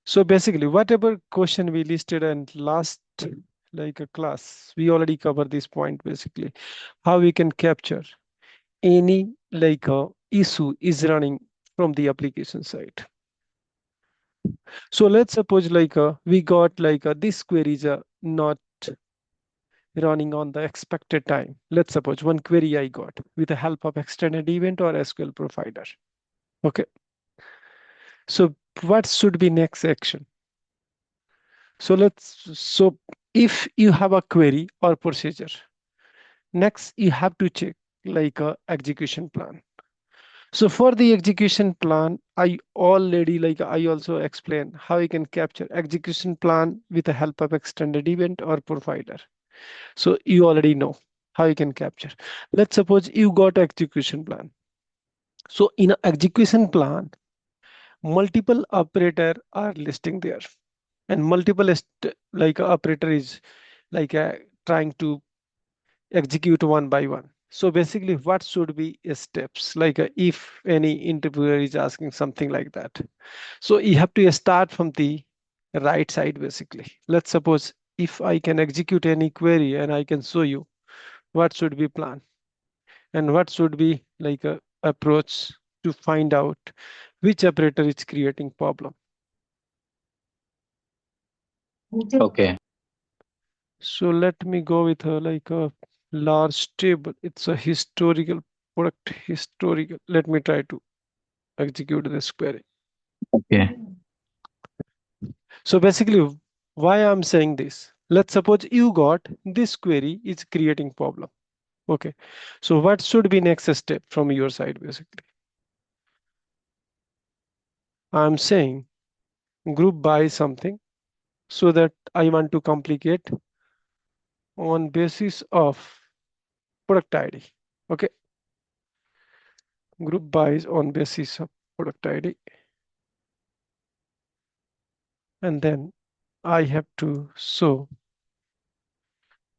So basically, whatever question we listed in last like a class, we already covered this point basically, how we can capture any like a issue is running from the application side. So let's suppose like we got like this queries are not running on the expected time. Let's suppose one query I got with the help of extended event or SQL provider. Okay. So what should be next action? So if you have a query or procedure, next you have to check like a execution plan. So for the execution plan, I also explain how you can capture execution plan with the help of extended event or provider. So you already know how you can capture. Let's suppose you got execution plan. So in an execution plan, multiple operator are listing there, and multiple like operator is like trying to execute one by one. So basically, what should be steps? Like if any interviewer is asking something like that, so you have to start from the right side basically. Let's suppose if I can execute any query and I can show you what should be planned and what should be like a approach to find out which operator is creating problem. Okay. So let me go with like a large table. It's a historical product historical. Let me try to execute this query. Okay. So basically, why I'm saying this? Let's suppose you got this query is creating problem. Okay. So what should be next step from your side basically? I'm saying group by something so that I want to complicate on basis of product ID. Okay. Group buys on basis of product ID. And then I have to show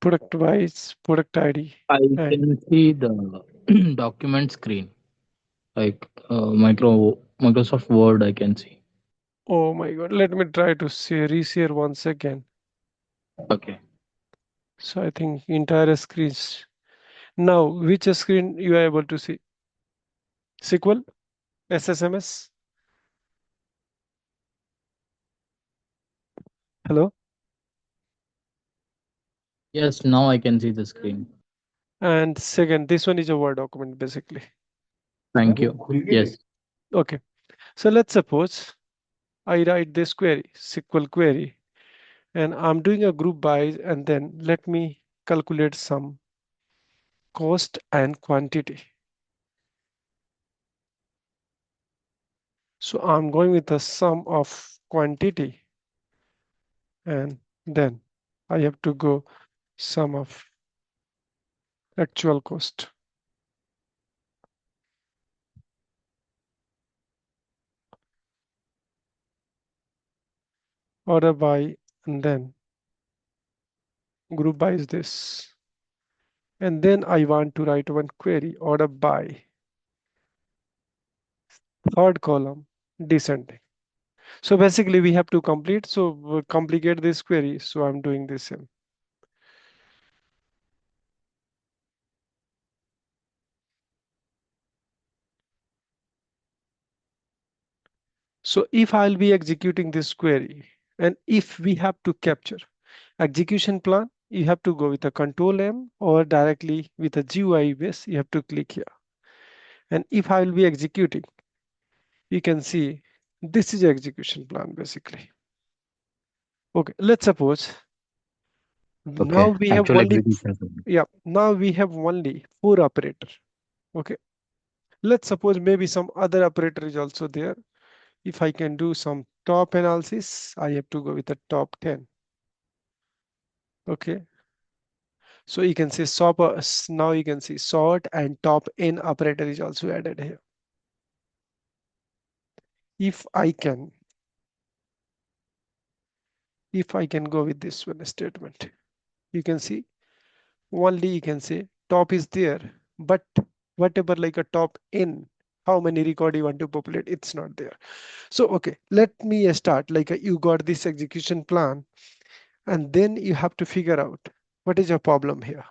product wise product ID. I And can see the document screen, like Microsoft Word. I can see. oh my God, let me try to share reshare once again. Okay. So I think entire screens. Now, which screen you are able to see? SQL, SSMS. Hello. Yes, now I can see the screen. And second, this one is a Word document basically. Thank you. Yes. Okay. So let's suppose I write this query, SQL query, and I'm doing a group by, and then let me calculate some cost and quantity. So I'm going with the sum of quantity, and then I have to go sum of actual cost. Order by, and then group by is this. And then I want to write one query, order by, third column, descending. So basically we have to complete, so complicate this query. So I'm doing this. So if I'll be executing this query, and if we have to capture execution plan, you have to go with a control M or directly with a GUI base, you have to click here. And if I will be executing, you can see this is execution plan basically. Okay, let's suppose now Okay. we have Actual only, execution. yeah, now we have only four operator. Okay, let's suppose maybe some other operator is also there. If I can do some top analysis, I have to go with the top 10. Okay, so you can see now you can see sort and top n operator is also added here. If I can, if I can go with this one statement, you can see only you can say top is there, but whatever like a top n. how many record you want to populate, it's not there. So okay, let me start. Like you got this execution plan, and then you have to figure out what is your problem here.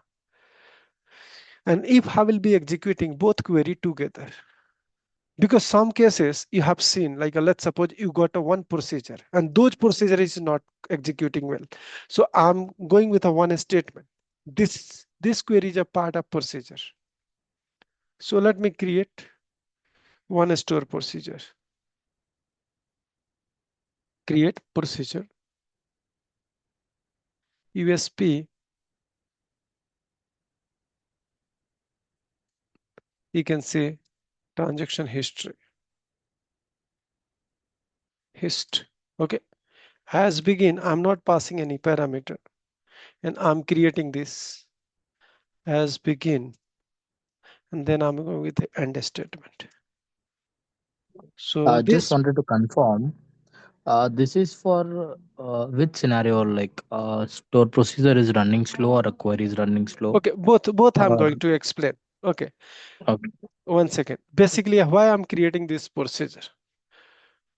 And if I will be executing both query together, because some cases you have seen, like let's suppose you got a one procedure and those procedure is not executing well. So I'm going with a one statement. This query is a part of procedure. So let me create one store procedure. Create procedure USP. You can say transaction hist. Okay. As begin, I'm not passing any parameter and I'm creating this as begin, and then I'm going with the end statement. So Just this, wanted to confirm, this is for which scenario? Like store procedure is running slow or a query is running slow? okay, both I'm Or going to explain. Okay, okay, one second. Basically, why I'm creating this procedure.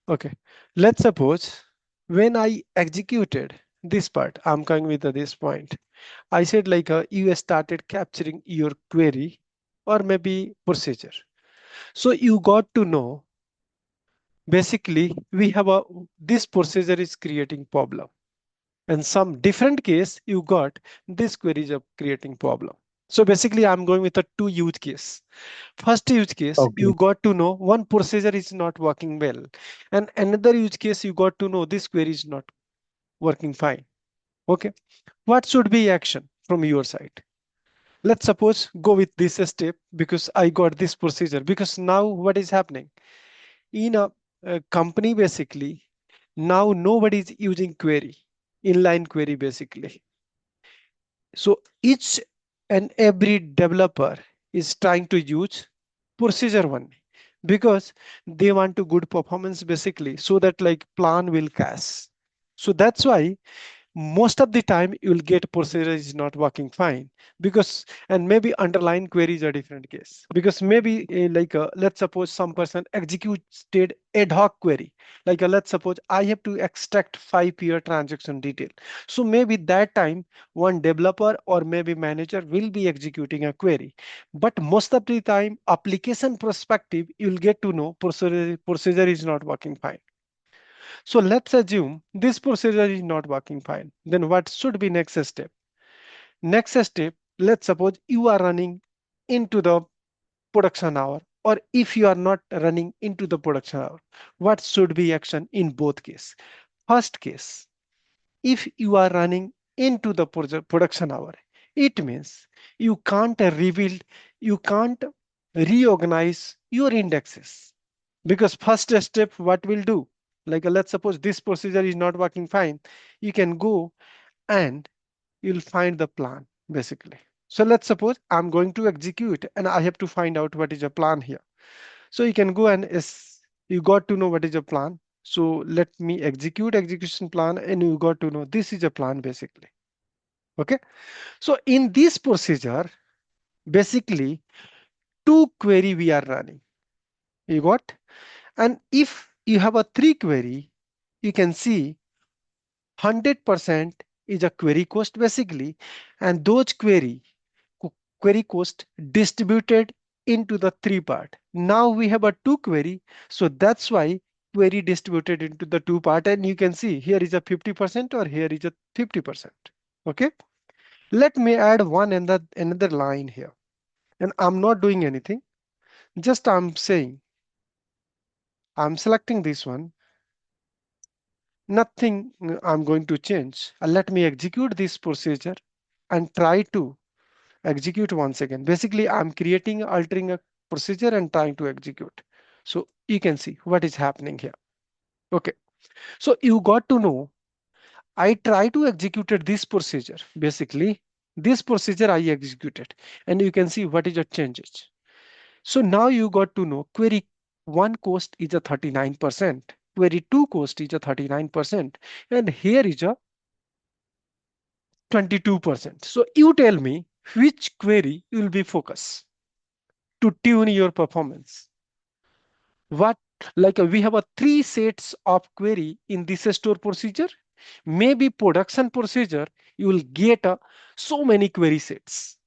Okay, let's suppose when I executed this part, I'm going with this point. I said like you started capturing your query or maybe procedure. So you got to know basically we have a this procedure is creating problem. And some different case you got this query is creating problem. So basically I'm going with a two use case. First use case, okay, you got to know one procedure is not working well. And another use case, you got to know this query is not working fine. Okay. What should be action from your side? Let's suppose go with this step because I got this procedure. Because now what is happening? In a company, basically, now nobody is using query, inline query basically. So each and every developer is trying to use procedure one because they want to good performance basically so that like plan will cache. So that's why most of the time you will get procedure is not working fine because and maybe underlying queries are different case because maybe let's suppose some person executed ad hoc query let's suppose I have to extract 5 year transaction detail. So maybe that time one developer or maybe manager will be executing a query, but most of the time application perspective you'll get to know procedure is not working fine. So let's assume this procedure is not working fine. Then what should be next step? Next step, let's suppose you are running into the production hour, or if you are not running into the production hour, what should be action in both case? First case, if you are running into the production hour, it means you can't reveal, you can't reorganize your indexes. Because first step, what will do? Let's suppose this procedure is not working fine. You can go and you'll find the plan basically. So let's suppose I'm going to execute and I have to find out what is your plan here. So you can go and you got to know what is your plan. So let me execute execution plan and you got to know this is a plan basically. Okay. So in this procedure, basically two query we are running. You got? And if you have a three query, you can see 100% is a query cost basically. And those query cost distributed into the three part. Now we have a two query. So that's why query distributed into the two part. And you can see here is a 50% or here is a 50%. Okay. Let me add one and another line here. And I'm not doing anything. Just I'm saying, I'm selecting this one. Nothing I'm going to change. Let me execute this procedure and try to execute once again. Basically, I'm creating, altering a procedure and trying to execute. So you can see what is happening here. Okay. So you got to know, I try to execute this procedure. Basically, this procedure I executed and you can see what is the changes. So now you got to know query one cost is a 39%, query two cost is a 39%, and here is a 22%. So you tell me which query you will be focused to tune your performance. What, like we have a three sets of query in this store procedure. Maybe production procedure, you will get so many query sets.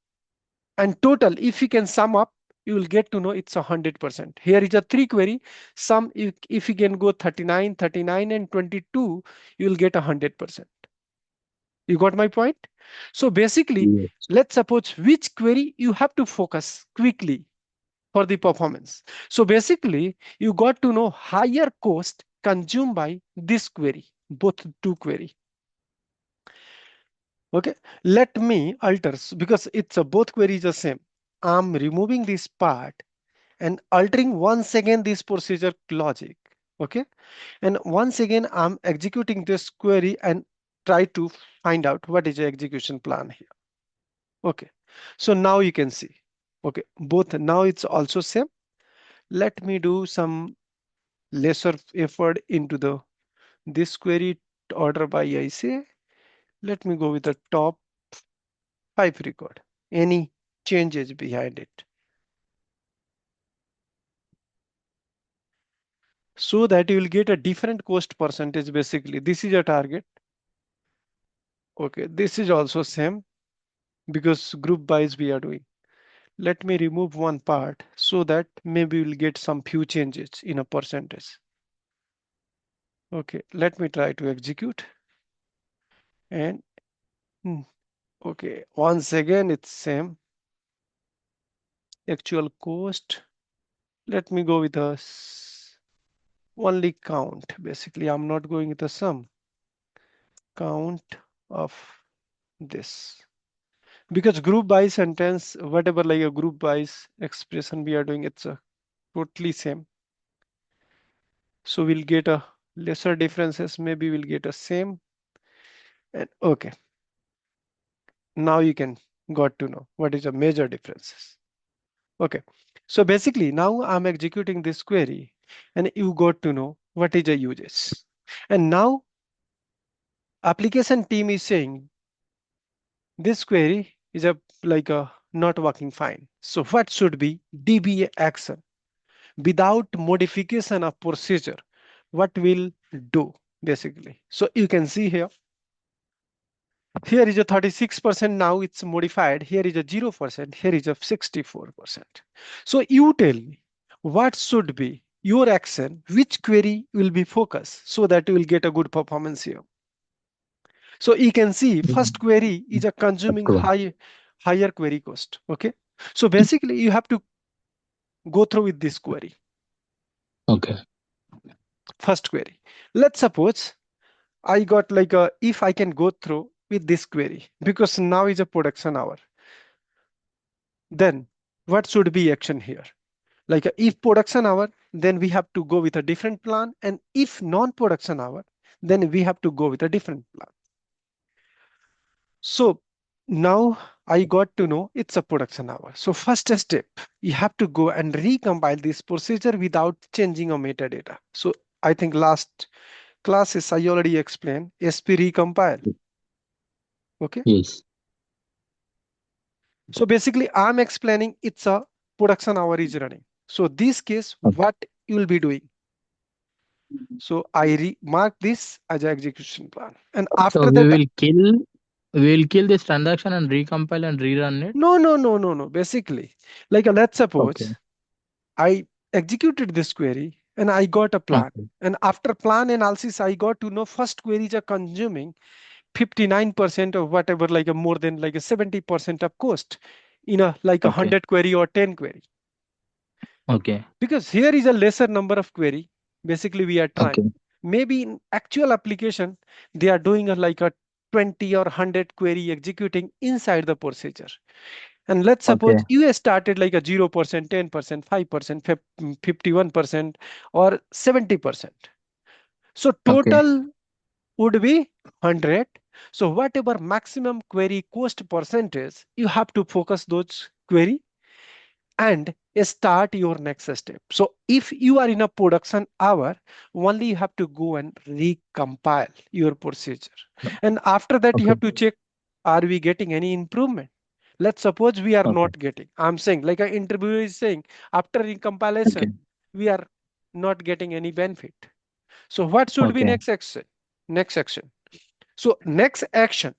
And total, if you can sum up, you will get to know it's 100%. Here is a three query. Sum, if you can go 39, 39, and 22, you will get 100%. You got my point? So basically, Yes. let's suppose which query you have to focus quickly for the performance. So basically, you got to know higher cost consumed by this query, both two query. Okay, let me alter because it's a both queries the same. I'm removing this part and altering once again this procedure logic. Okay, and once again I'm executing this query and try to find out what is the execution plan here. Okay, so now you can see. Okay, both now it's also same. Let me do some lesser effort into the this query order by I say. Let me go with the top 5 record. Any changes behind it, so that you will get a different cost percentage. Basically, this is a target. Okay, this is also same because group buys we are doing. Let me remove one part so that maybe we'll get some few changes in a percentage. Okay, let me try to execute and okay, once again it's same actual cost. Let me go with a only count. Basically, I'm not going with the sum count of this because group by sentence, whatever like a group by expression we are doing, it's a totally same. So we'll get a lesser differences. Maybe we'll get a same. And okay, now you can got to know what is the major differences. Okay, so basically now I'm executing this query and you got to know what is the uses. And now application team is saying this query is a like a not working fine. So what should be DBA action without modification of procedure? What will do basically? So you can see here. Here is a 36%. Now it's modified. Here is a 0%. Here is a 64%. So you tell me what should be your action, which query will be focused so that you will get a good performance here. So you can see first query is a consuming Correct. higher query cost. Okay. So basically you have to go through with this query. Okay. First query. Let's suppose I got like a, if I can go through with this query because now is a production hour, then what should be action here? Like if production hour, then we have to go with a different plan. And if non-production hour, then we have to go with a different plan. So now I got to know it's a production hour. So first step, you have to go and recompile this procedure without changing a metadata. So I think last classes I already explained SP recompile. Okay. Yes. So basically I'm explaining it's a production hour is running. So this case, Okay. what you will be doing. So I mark this as an execution plan. And So after we that, will kill this transaction and recompile and rerun it. no, no, no, no, no. Basically, like let's Okay. suppose I executed this query and I got a plan. Okay. And after plan analysis, I got to know first queries are consuming 59% of whatever, like a more than like a 70% of cost in a like a Okay. 100 query or 10 query. Okay. Because here is a lesser number of query. Basically, we are trying. Okay. Maybe in actual application, they are doing a, like a 20 or 100 query executing inside the procedure. And let's suppose Okay. you started like a 0%, 10%, 5%, 51%, or 70%. So Okay. total would be 100. So whatever maximum query cost percentage, you have to focus those query and start your next step. So if you are in a production hour, only you have to go and recompile your procedure. And after that, you Okay. have to check, are we getting any improvement? Let's suppose we are Okay. not getting. I'm saying like an interviewer is saying after Okay. recompilation, we are. not getting any benefit. So what should be Okay. next action? Next action. So next action,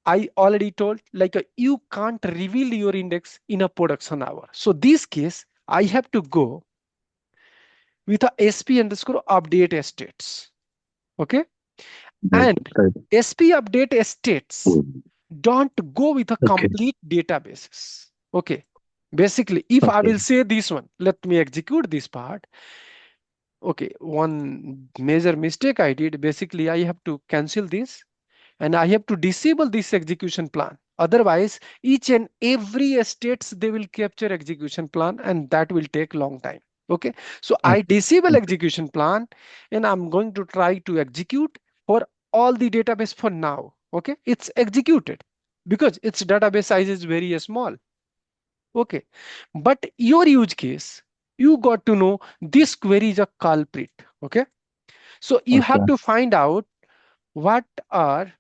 I already told, like you can't reveal your index in a production hour. So this case, I have to go with a SP underscore update states. Okay. Right. And Right. SP update states don't go with a Okay. complete databases. Okay. Basically, if I Okay. will say this one, let me execute this part. Okay. One major mistake I did, basically, I have to cancel this and I have to disable this execution plan. Otherwise, each and every states they will capture execution plan and that will take long time. Okay. So I Okay. disable execution plan and I'm going to try to execute for all the database for now. Okay. It's executed because its database size is very small. Okay. But your use case, you got to know this query is a culprit. Okay. So you Okay. have to find out what are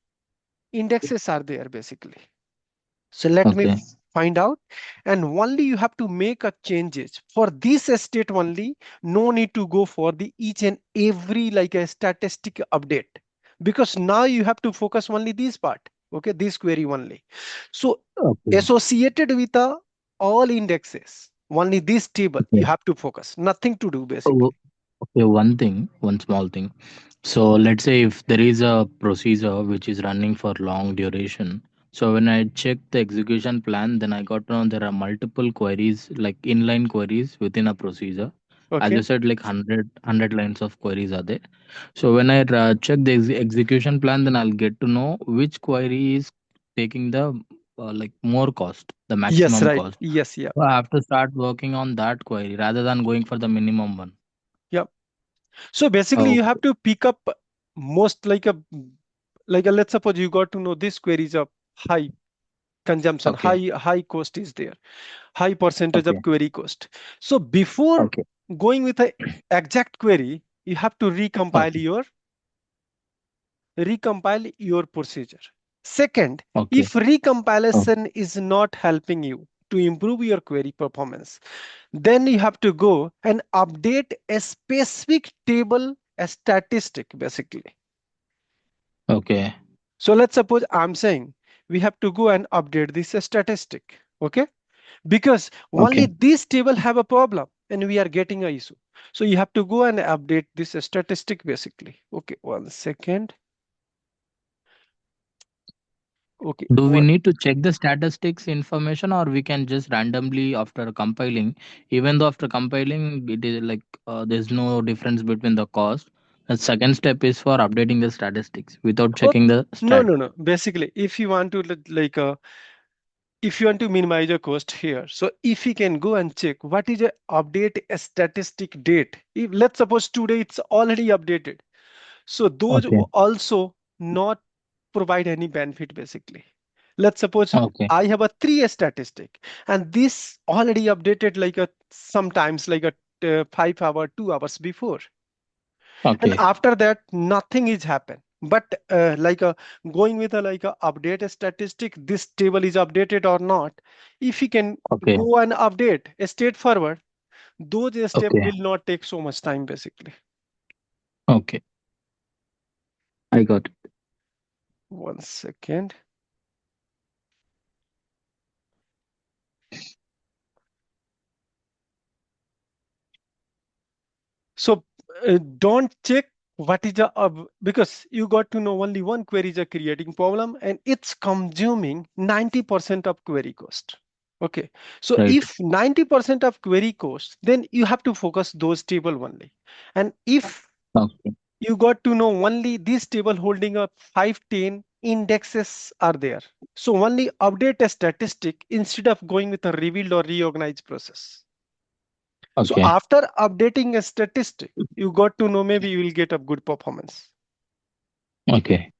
indexes are there basically. So let me Okay. find out, and only you have to make a changes for this state only. No need to go for the each and every like a statistic update, because now you have to focus only this part. Okay, this query only. So Okay. associated with all indexes, only this table you Okay. have to focus. Nothing to do Oh, basically. okay. One thing, one small thing. So let's say if there is a procedure which is running for long duration. So when I check the execution plan, then I got to know there are multiple queries, like inline queries within a procedure. As Okay. you said, like 100 lines of queries are there. So when I check the execution plan, then I'll get to know which query is taking the like more cost, the Yes, maximum right. cost. Yes, yeah. So I have to start working on that query rather than going for the minimum one. Yeah. So basically, you have Okay. to pick up most like a let's suppose you got to know this query is a high consumption, Okay. high cost is there, high percentage of Okay. query cost. So before Okay. going with a exact query, you have to Okay. recompile your procedure. Second, Okay. if recompilation is not helping you to improve your query performance, then you have to go and update a specific table, a statistic basically. Okay. So let's suppose I'm saying we have to go and update this statistic. Okay. Because only Okay. this table have a problem and we are getting a issue. So you have to go and update this statistic basically. Okay. 1 second. Okay. Do we need to check the statistics information, or we can just randomly after compiling, even though after compiling it is like there's no difference between the cost. The second step is for updating the statistics without Oh, checking the no, stat. no, no. Basically, if you want to if you want to minimize your cost here, so if you can go and check what is a update a statistic date. If let's suppose today it's already updated, so those Okay. also not provide any benefit basically. Let's suppose Okay. I have a 3 statistic and this already updated like a sometimes like a 5 hour 2 hours before, and Okay. after that nothing is happened. But going with a like a update a statistic, this table is updated or not. If you can Okay. go and update a straightforward, those step Okay. will not take so much time basically. Okay. I got it. 1 second. So don't check what is the because you got to know only one query is a creating problem and it's consuming 90% of query cost. Okay, so Right. if 90% of query cost, then you have to focus those table only. And if Okay. you got to know only this table holding up 510 indexes are there. So only update a statistic instead of going with a revealed or reorganized process. So Okay. after updating a statistic, you got to know maybe you will get a good performance. Okay.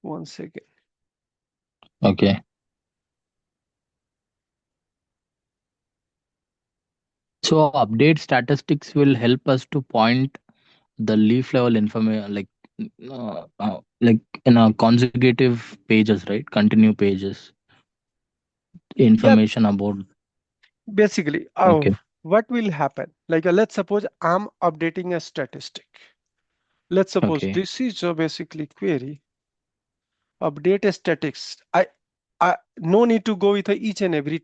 1 second. Okay. So update statistics will help us to point the leaf level information, like like in a consecutive pages, right? Continue pages, Yeah, information about. basically, Okay. what will happen? Like, let's suppose I'm updating a statistic. Let's suppose Okay. this is a basically query, update a statistics. I no need to go with each and every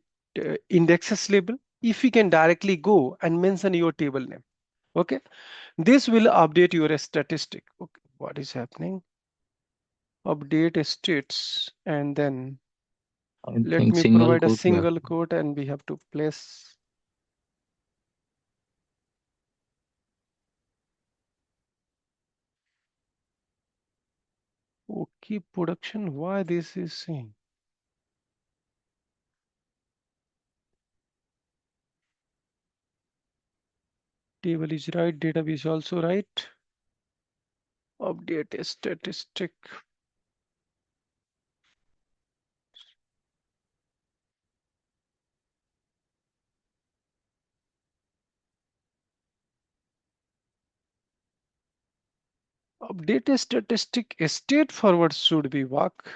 indexes label. If you can directly go and mention your table name, okay, this will update your statistic. Okay, what is happening? Update states, and then I let think me single provide a quote we have. single quote, and we have to place. Okay, production. Why this is saying table is right, database also right. Update a statistic. Update a statistic. A state forward should be work.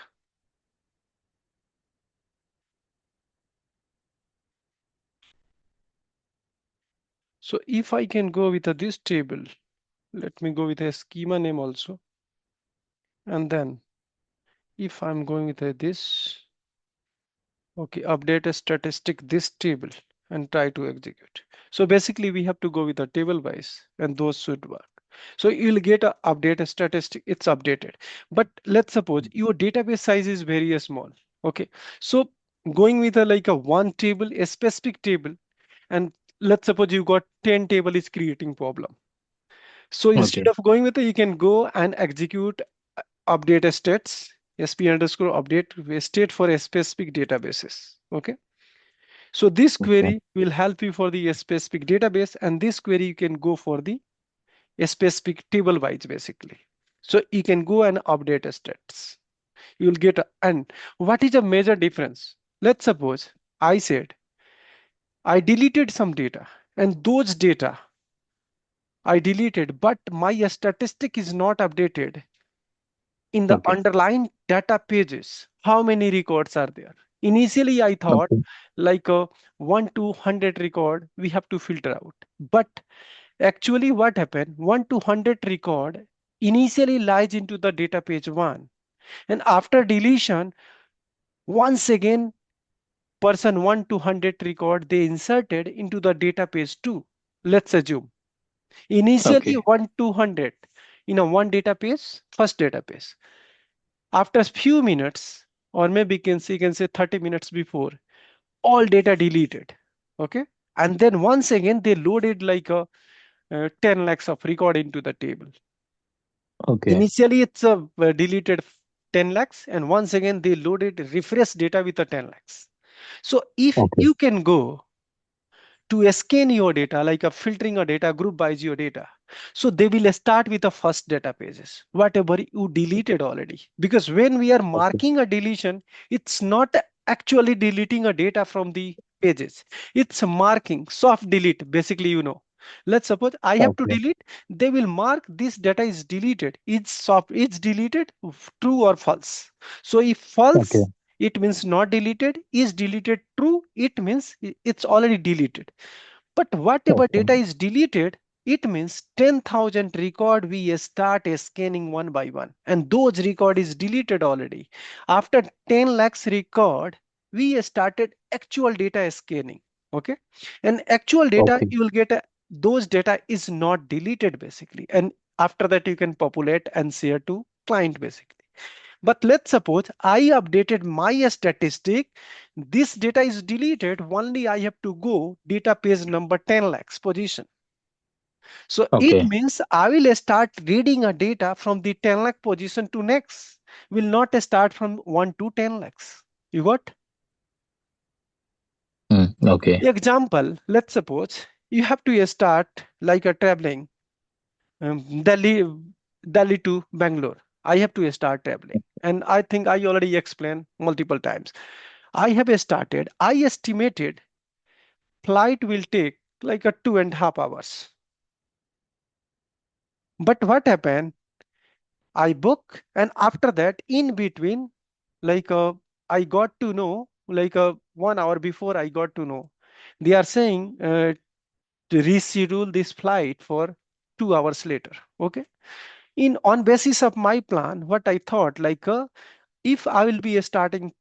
So if I can go with this table, let me go with a schema name also. And then if I'm going with this, okay, update a statistic this table and try to execute. So basically we have to go with a table wise and those should work. So you'll get a update a statistic, it's updated. But let's suppose your database size is very small. Okay. So going with a like a one table, a specific table, and let's suppose you got 10 table is creating problem. So instead Okay. of going with it, you can go and execute update a states, sp underscore update a state for a specific databases. Okay. So this Okay. query will help you for the specific database, and this query you can go for the specific table wise basically. So you can go and update a stats. You will get and what is a major difference? Let's suppose I said I deleted some data and those data I deleted, but my statistic is not updated in the Okay. underlying data pages. How many records are there? Initially, I thought Okay. like a 1 to 100 record we have to filter out. But actually, what happened? 1 to 100 record initially lies into the data page 1. And after deletion, once again, person 1 to 100 record they inserted into the data page 2. Let's assume. Initially, Okay. 1 to 100 in a one database, first database. After few minutes, or maybe you can say 30 minutes before, all data deleted. Okay. And then once again, they loaded like a 10 lakhs of record into the table. Okay. Initially, it's a deleted 10 lakhs, and once again, they loaded refresh data with a 10 lakhs. So if Okay. you can go to scan your data, like a filtering a data, group by your data. So they will start with the first data pages, whatever you deleted already. Because when we are Okay. marking a deletion, it's not actually deleting a data from the pages. It's marking soft delete, basically, Let's suppose I have to Okay. delete, they will mark this data is deleted. It's soft, it's deleted, true or false. So if Okay. false, it means not deleted. Is deleted true, it means it's already deleted. But whatever Okay. data is deleted, it means 10,000 record we start scanning one by one. And those record is deleted already. After 10 lakhs record, we started actual data scanning. Okay. And actual data, Okay. you will get those data is not deleted basically. And after that, you can populate and share to client basically. But let's suppose I updated my statistic. This data is deleted. Only I have to go data page number 10 lakhs position. So it Okay. means I will start reading a data from the 10 lakh position to next. Will not start from 1 to 10 lakhs. You got? Okay. Example, let's suppose you have to start like a traveling Delhi to Bangalore. I have to start traveling. And I think I already explained multiple times. I have started, I estimated flight will take like a 2.5 hours. But what happened? I book, and after that, in between, like I got to know, like 1 hour before I got to know, they are saying to reschedule this flight for 2 hours later. Okay. In on basis of my plan, what I thought, like if I will be starting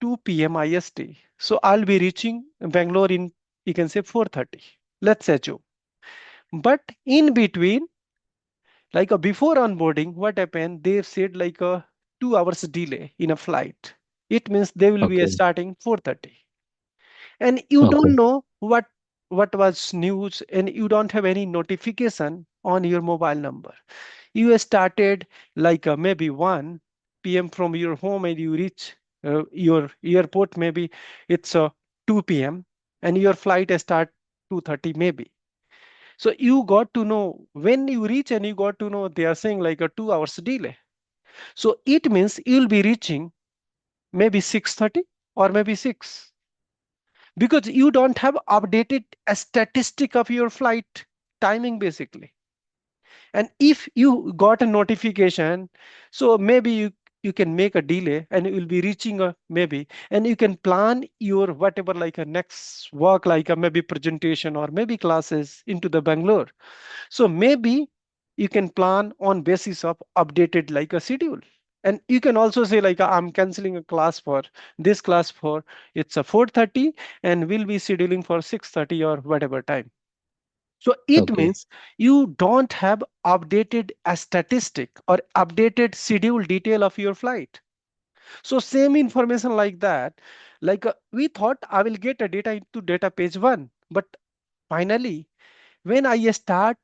2 p.m. IST, so I'll be reaching Bangalore in, you can say, 4:30. Let's assume. But in between, like before onboarding, what happened? They've said like a 2 hours delay in a flight. It means they will be Okay. starting 4:30, and you Okay. don't know what was news, and you don't have any notification on your mobile number. You started like maybe 1 p.m. from your home, and you reach your airport. Maybe it's 2 p.m. and your flight start 2:30 maybe. So you got to know when you reach, and you got to know they are saying like a 2 hours delay. So it means you'll be reaching maybe 6:30 or maybe 6, because you don't have updated a statistic of your flight timing basically. And if you got a notification, so maybe you can make a delay, and you will be reaching a maybe, and you can plan your whatever, like a next work, like a maybe presentation or maybe classes into the Bangalore. So maybe you can plan on basis of updated like a schedule. And you can also say like I'm canceling a class for this class for it's a 4:30, and we'll be scheduling for 6:30 or whatever time. So it Okay. means you don't have updated a statistic or updated schedule detail of your flight. So same information like that, like we thought I will get a data into data page one, but finally when I start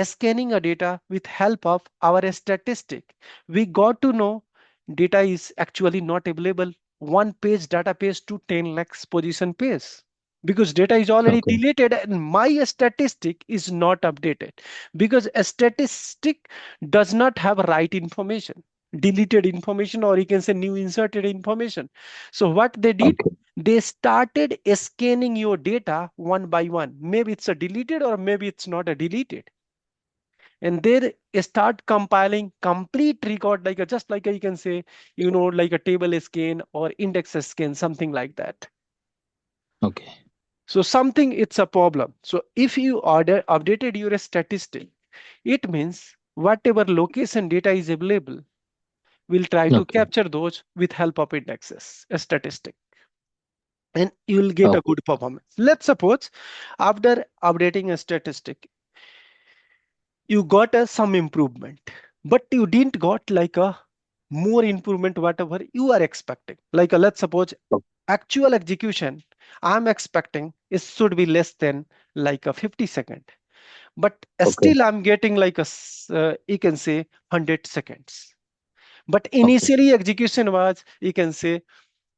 scanning a data with help of our statistic, we got to know data is actually not available one page database to 10 lakhs position page, because data is already Okay. deleted and my statistic is not updated, because a statistic does not have right information, deleted information, or you can say new inserted information. So what they did, Okay. they started scanning your data one by one. Maybe it's a deleted or maybe it's not a deleted, and they start compiling complete record, like a, just like a, you can say, like a table scan or index scan, something like that. Okay. So something, it's a problem. So if you order updated your statistic, it means whatever location data is available, we'll try to Okay. capture those with help of indexes a statistic, and you'll get a Okay. good performance. Let's suppose after updating a statistic, you got some improvement, but you didn't got like a more improvement whatever you are expecting. Like let's suppose actual execution I'm expecting it should be less than like a 50 second, but Okay. still I'm getting like you can say 100 seconds. But Okay. initially execution was, you can say,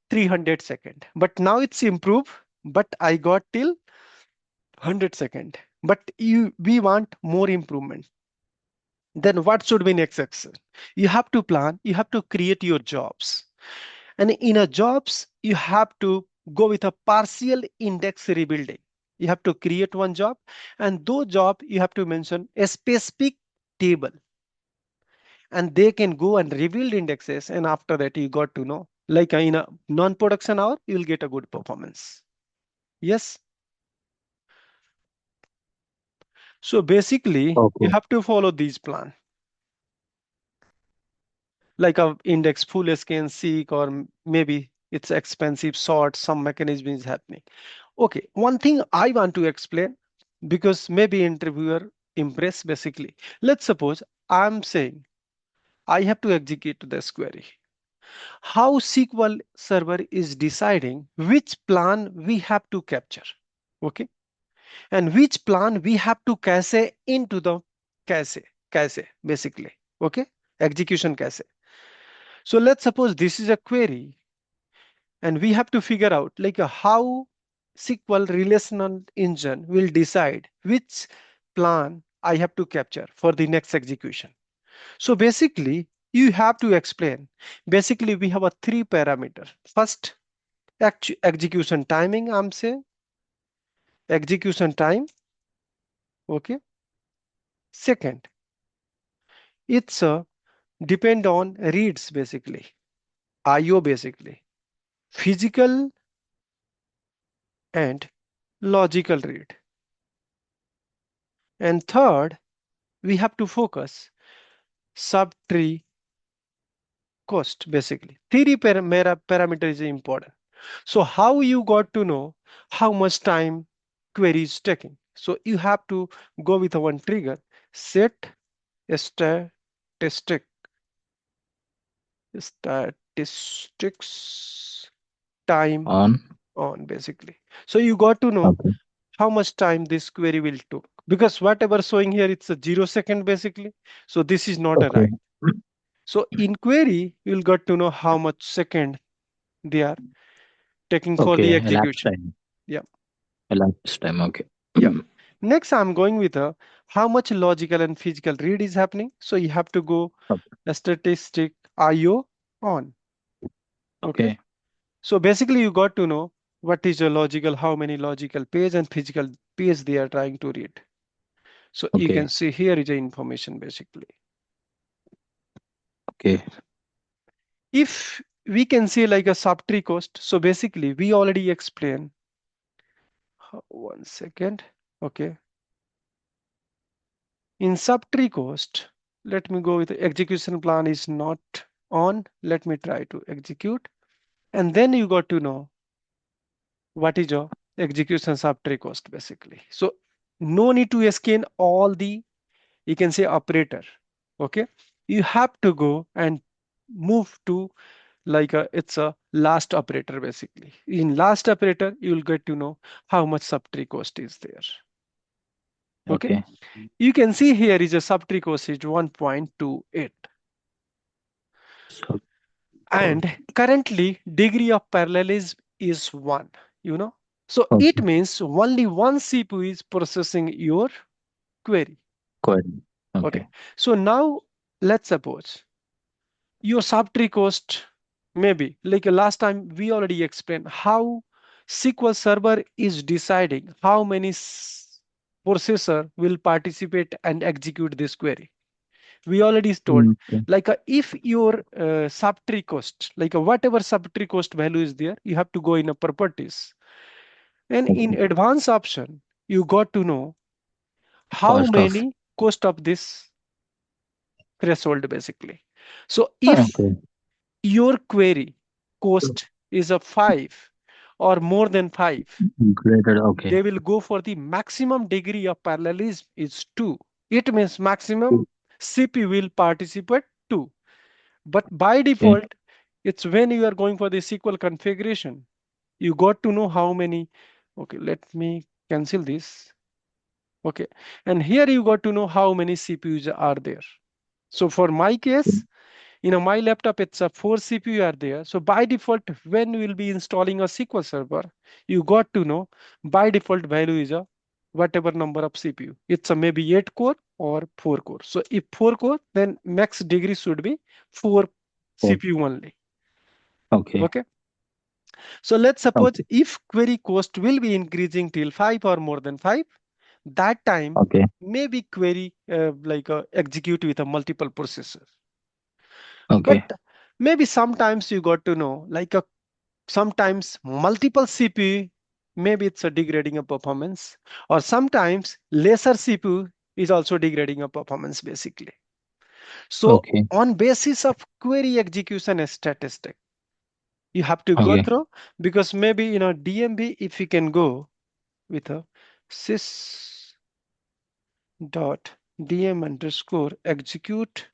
300 second, but now it's improved, but I got till 100 second. But we want more improvement. Then what should be next action? You have to plan, you have to create your jobs. And in a jobs, you have to go with a partial index rebuilding. You have to create one job, and those job you have to mention a specific table, and they can go and rebuild indexes. And after that, you got to know, like in a non-production hour, you will get a good performance. Yes. So basically, you Okay. have to follow these plan, like a index full scan seek, or maybe it's expensive sort, some mechanism is happening. Okay, one thing I want to explain, because maybe interviewer impress basically. Let's suppose I'm saying I have to execute this query. How SQL server is deciding which plan we have to capture, okay, and which plan we have to cache into the cache, cache basically, okay, execution cache. So let's suppose this is a query, and we have to figure out like how SQL relational engine will decide which plan I have to capture for the next execution. So basically, you have to explain. Basically, we have a three parameter. First, execution timing, I'm saying execution time. Okay. Second, it's a depend on reads basically, IO basically, physical and logical read. And third, we have to focus subtree cost basically. Theory parameter is important. So how you got to know how much time query is taking? So you have to go with one trigger, set statistic statistics time On. on basically. So you got to know Okay. how much time this query will took, because whatever showing here it's a 0 second basically. So this is not a Okay. right. So in query you'll got to know how much second they are taking for Okay. the Elapsed execution. time. Yeah, Elapsed time. Okay. yeah. Next I'm going with a how much logical and physical read is happening. So you have to go a statistic IO on. Okay. Okay. So basically you got to know what is a logical, how many logical page and physical page they are trying to read. So you Okay. can see here is the information basically. Okay. If we can see like a subtree cost, so basically we already explained. One second. Okay. In subtree cost, let me go with the execution plan is not on. Let me try to execute. And then you got to know what is your execution subtree cost basically. So no need to scan all the, you can say operator. Okay. You have to go and move to like it's a last operator basically. In last operator, you will get to know how much subtree cost is there. Okay. Okay. You can see here is a subtree cost is 1.28 So and currently degree of parallelism is 1, you know. So it okay. means only one CPU is processing your query. Query. Okay. Okay. So now let's suppose your subtree cost maybe like last time we already explained how SQL Server is deciding how many processor will participate and execute this query. We already told Okay. like if your subtree cost like whatever subtree cost value is there, you have to go in a properties, and in Okay. advanced option you got to know how Cost of. many cost of this threshold basically. So if Okay. your query cost is a 5 or more than 5, Graded. Okay. they will go for the maximum degree of parallelism is 2. It means maximum CP will participate 2. But by Okay. default, it's when you are going for the SQL configuration, you got to know how many. Okay, let me cancel this. Okay, and here you got to know how many CPUs are there. So for my case, my laptop, it's a 4 CPU are there. So by default, when we will be installing a SQL server, you got to know by default value is a whatever number of CPU. It's a maybe 8 core or 4 core. So if 4 core, then max degree should be 4 CPU only. Okay. Okay. So let's suppose Okay. if query cost will be increasing till 5 or more than 5, that time Okay. maybe query execute with a multiple processor. But Okay. maybe sometimes you got to know like a sometimes multiple CPU, maybe it's a degrading a performance, or sometimes lesser CPU is also degrading a performance basically. So Okay. on basis of query execution statistic, you have to go Okay. through, because maybe DMV if you can go with a sys dot dm underscore execute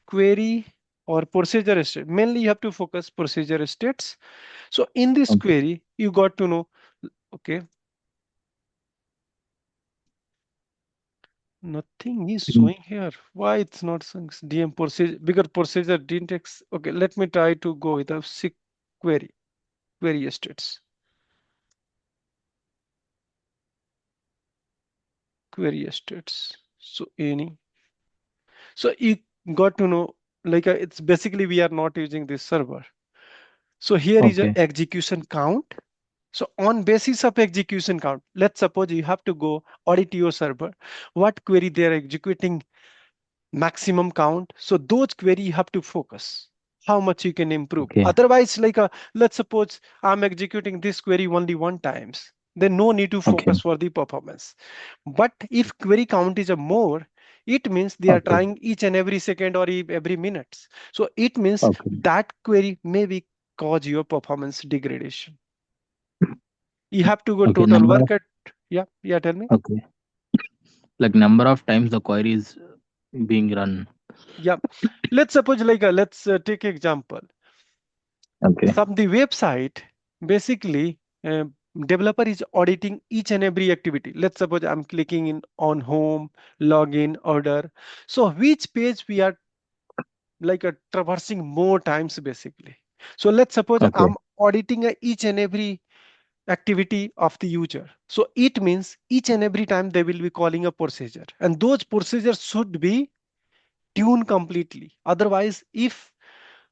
query or procedure state. Mainly you have to focus procedure states. So in this Okay. query, you got to know, okay, nothing is Mm, showing here. Why it's not showing DM procedure, bigger procedure didn't okay, let me try to go with a sick query states, query states. So any, so you got to know, like it's basically we are not using this server. So here is a okay. execution count. So on basis of execution count, let's suppose you have to go audit your server, what query they are executing maximum count. So those query you have to focus how much you can improve. Okay. Otherwise, like let's suppose I'm executing this query only one times, then no need to Okay. focus for the performance. But if query count is a more, it means they are Okay. trying each and every second or every minutes. So it means Okay. that query maybe cause your performance degradation. You have to go Okay. total Number of work at, yeah, tell me. okay. Like number of times the query is being run. Yeah, let's suppose like let's take example. Okay. From the website, basically, developer is auditing each and every activity. Let's suppose I'm clicking in on home, login, order. So which page we are like traversing more times basically. So let's suppose Okay. I'm auditing each and every activity of the user. So it means each and every time they will be calling a procedure, and those procedures should be tuned completely. Otherwise, if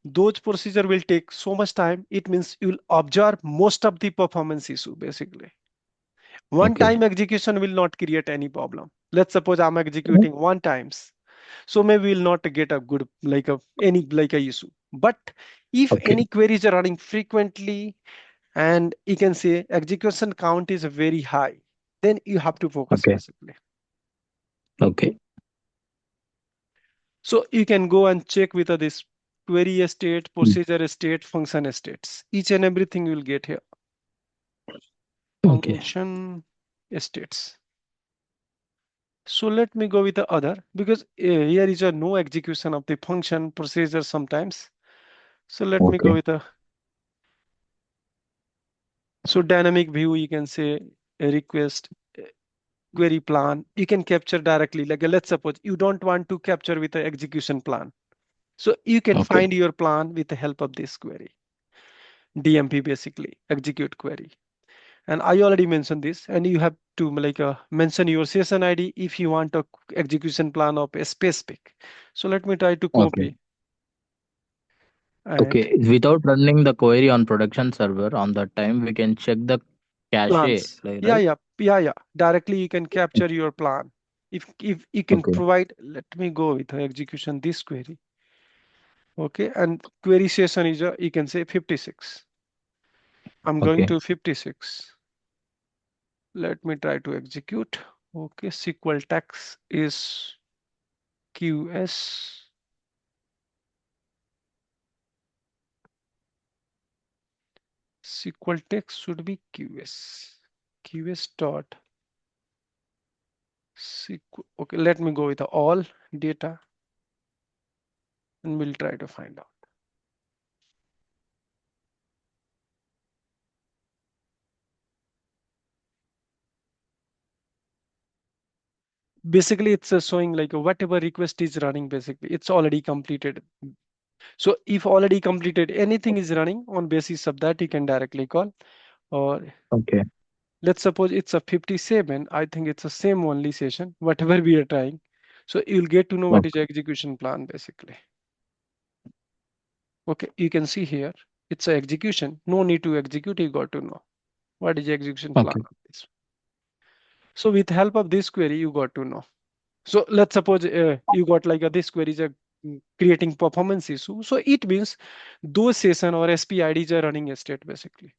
those procedure will take so much time, it means you'll observe most of the performance issue basically. One Okay. time execution will not create any problem. Let's suppose I'm executing one times, so maybe we'll not get a good like a any like a issue. But if Okay. any queries are running frequently and you can say execution count is very high, then you have to focus Okay. basically. Okay. So you can go and check with this query state, Mm. procedure state, function states. Each and everything you will get here. Okay. Function states. So let me go with the other because here is a no execution of the function procedure sometimes. So let me go Okay. with a so dynamic view. You can say a request query plan. You can capture directly. Like let's suppose you don't want to capture with the execution plan. So you can Okay. find your plan with the help of this query. DMP basically execute query. And I already mentioned this, and you have to like mention your session ID if you want a execution plan of a specific. So let me try to Okay. copy and Okay. Without running the query on production server on that time, we can check the cache, plans. like, Yeah, right? yeah, yeah, yeah. Directly you can capture your plan. If you can Okay. provide, let me go with the execution this query. Okay, and query session is you can say 56. I'm going Okay. to 56. Let me try to execute. Okay, SQL tax is QS. SQL text should be QS. QS dot SQL. Okay, let me go with the all data and we'll try to find out. Basically, it's showing like whatever request is running, basically, it's already completed. So if already completed, anything is running on basis of that, you can directly call. Or Okay. let's suppose it's a 57. I think it's the same only session, whatever we are trying. So you'll get to know what is Okay. the execution plan basically. Okay, you can see here, it's a execution. No need to execute, you got to know what is the execution plan Okay. of this. So with help of this query, you got to know. So let's suppose you got like this query is a creating performance issue. So it means those session or SPIDs are running a state basically.